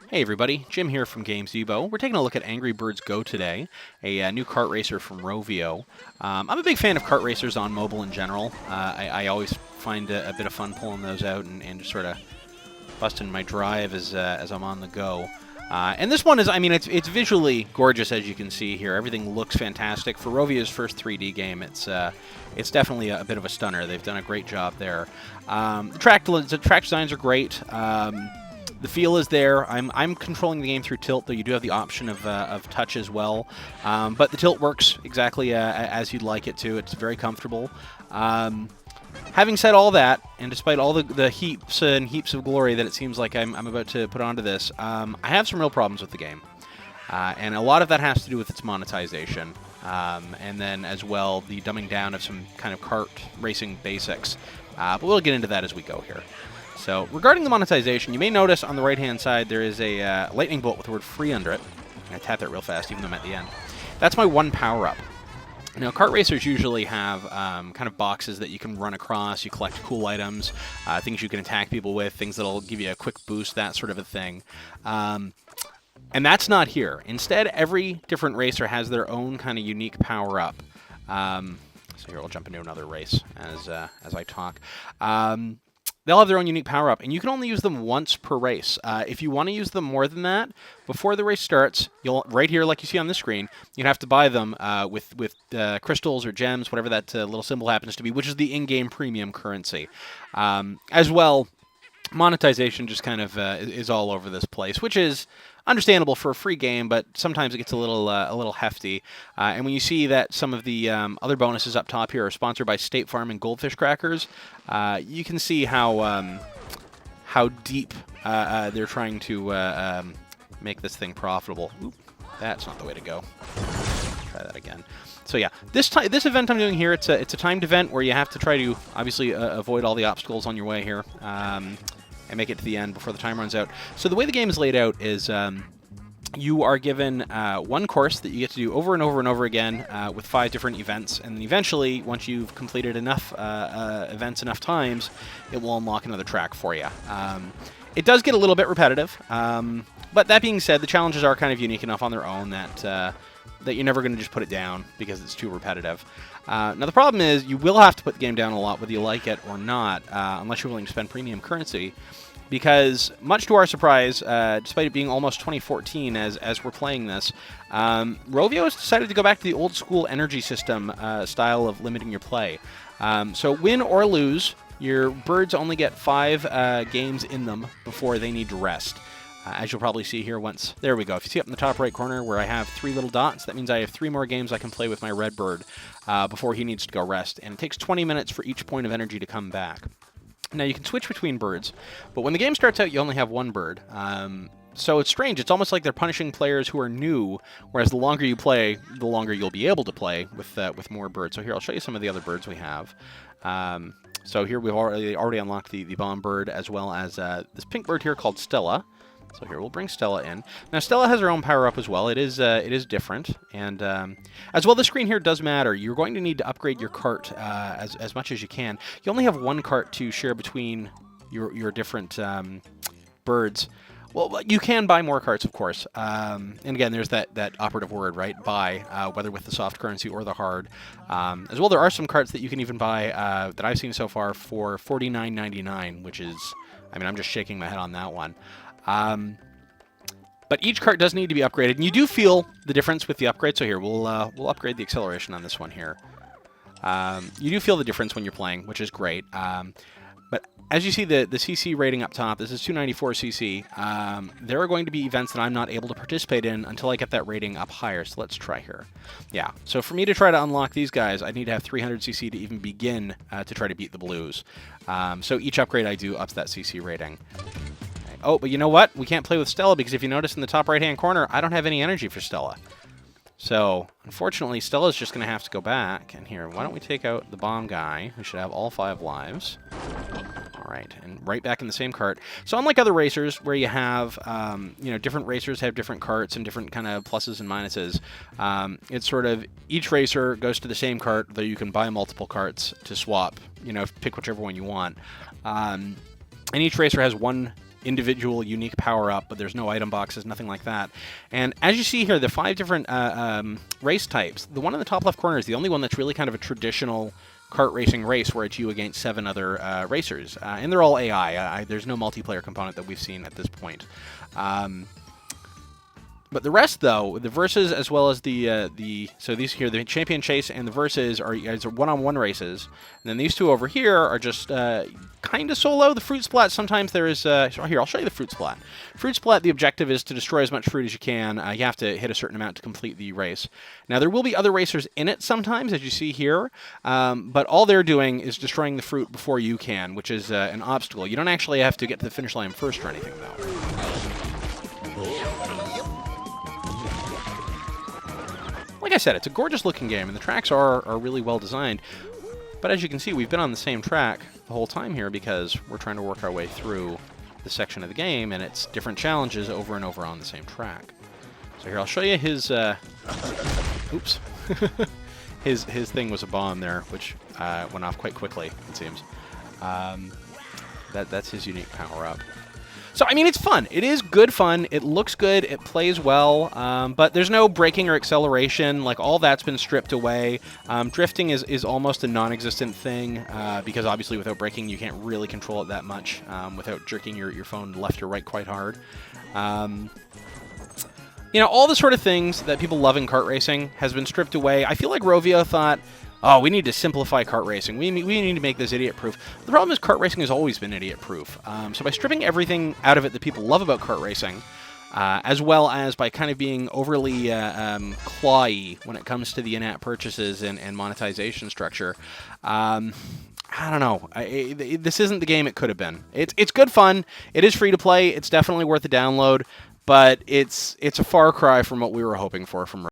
Hey everybody, Jim here from GameZebo. We're taking a look at Angry Birds Go today, a new kart racer from Rovio. I'm a big fan of kart racers on mobile in general. I always find a bit of fun pulling those out and just sort of busting my drive as I'm on the go. And this one is, it's visually gorgeous as you can see here. Everything looks fantastic. For Rovio's first 3D game, it's definitely a bit of a stunner. They've done a great job there. The track designs are great. The feel is there. I'm controlling the game through tilt, though you do have the option of touch as well. But the tilt works exactly as you'd like it to. It's very comfortable. Having said all that, and despite all the heaps and heaps of glory that it seems like I'm about to put onto this, I have some real problems with the game. And a lot of that has to do with its monetization. And then, as well, the dumbing down of some kind of kart racing basics. But we'll get into that as we go here. So, regarding the monetization, you may notice on the right-hand side there is a lightning bolt with the word free under it. I tap that real fast, even though I'm at the end. That's my one power-up. Now, kart racers usually have kind of boxes that you can run across. You collect cool items, things you can attack people with, things that'll give you a quick boost, that sort of a thing. And that's not here. Instead, every different racer has their own kind of unique power-up. So here, we'll jump into another race as I talk. They'll have their own unique power-up, and you can only use them once per race. If you want to use them more than that, before the race starts, you'll right here, like you see on the screen, you'd have to buy them with crystals or gems, whatever that little symbol happens to be, which is the in-game premium currency. As well, monetization just kind of is all over this place, which is understandable for a free game, but sometimes it gets a little hefty. And when you see that some of the other bonuses up top here are sponsored by State Farm and Goldfish Crackers, you can see how deep they're trying to make this thing profitable. Oop, that's not the way to go. Try that again. So yeah, this event I'm doing here, it's a timed event where you have to try to obviously avoid all the obstacles on your way here. And make it to the end before the time runs out. So the way the game is laid out is you are given one course that you get to do over and over and over again with 5 different events, and then eventually, once you've completed enough events enough times, it will unlock another track for you. It does get a little bit repetitive, but that being said, the challenges are kind of unique enough on their own that you're never going to just put it down because it's too repetitive. Now, the problem is you will have to put the game down a lot whether you like it or not, unless you're willing to spend premium currency, because much to our surprise, despite it being almost 2014 as we're playing this, Rovio has decided to go back to the old-school energy system style of limiting your play. So win or lose, your birds only get 5 games in them before they need to rest. As you'll probably see here once. There we go. If you see up in the top right corner where I have 3 little dots, that means I have 3 more games I can play with my red bird before he needs to go rest. And it takes 20 minutes for each point of energy to come back. Now, you can switch between birds, but when the game starts out, you only have 1 bird. So it's strange. It's almost like they're punishing players who are new, whereas the longer you play, the longer you'll be able to play with more birds. So here, I'll show you some of the other birds we have. So here we've already unlocked the bomb bird, as well as this pink bird here called Stella. So here, we'll bring Stella in. Now, Stella has her own power-up as well. It is different. And as well, the screen here does matter. You're going to need to upgrade your cart as much as you can. You only have 1 cart to share between your different birds. Well, you can buy more carts, of course. And again, there's that operative word, right? Buy, whether with the soft currency or the hard. As well, there are some carts that you can even buy that I've seen so far for $49.99, which is, I'm just shaking my head on that one. But each cart does need to be upgraded, and you do feel the difference with the upgrade. So here, we'll upgrade the acceleration on this one here. You do feel the difference when you're playing, which is great. But as you see the CC rating up top, this is 294 CC. There are going to be events that I'm not able to participate in until I get that rating up higher. So let's try here. Yeah, so for me to try to unlock these guys, I need to have 300 CC to even begin to try to beat the blues. So each upgrade I do ups that CC rating. Oh, but you know what? We can't play with Stella because if you notice in the top right-hand corner, I don't have any energy for Stella. So, unfortunately, Stella's just going to have to go back. And here, why don't we take out the bomb guy, who should have all 5 lives. All right, and right back in the same cart. So unlike other racers where you have, different racers have different carts and different kind of pluses and minuses, it's sort of each racer goes to the same cart, though you can buy multiple carts to swap, pick whichever one you want. And each racer has one individual unique power-up, but there's no item boxes, nothing like that. And as you see here, the 5 different race types, the one in the top left corner is the only one that's really kind of a traditional kart racing race where it's you against 7 other racers. And they're all AI. There's no multiplayer component that we've seen at this point. But the rest, though, the versus as well as so these here, the champion chase and the versus are one-on-one races, and then these two over here are just kind of solo. The fruit splat, sometimes there is here. I'll show you the fruit splat. Fruit splat, the objective is to destroy as much fruit as you can. You have to hit a certain amount to complete the race. Now there will be other racers in it sometimes, as you see here, but all they're doing is destroying the fruit before you can, which is an obstacle. You don't actually have to get to the finish line first or anything, though. Like I said, it's a gorgeous-looking game, and the tracks are really well-designed. But as you can see, we've been on the same track the whole time here because we're trying to work our way through the section of the game, and it's different challenges over and over on the same track. So here, I'll show you his... oops. his thing was a bomb there, which went off quite quickly, it seems. That's his unique power-up. So, I mean, it's fun. It is good fun. It looks good. It plays well. But there's no braking or acceleration. Like, all that's been stripped away. Drifting is almost a non-existent thing because, obviously, without braking, you can't really control it that much without jerking your phone left or right quite hard. You know, all the sort of things that people love in kart racing has been stripped away. I feel like Rovio thought, oh, we need to simplify kart racing. We need to make this idiot-proof. The problem is kart racing has always been idiot-proof. So by stripping everything out of it that people love about kart racing, as well as by kind of being overly clawy when it comes to the in-app purchases and monetization structure, I don't know. This isn't the game it could have been. It's good fun. It is free to play. It's definitely worth a download, but it's a far cry from what we were hoping for from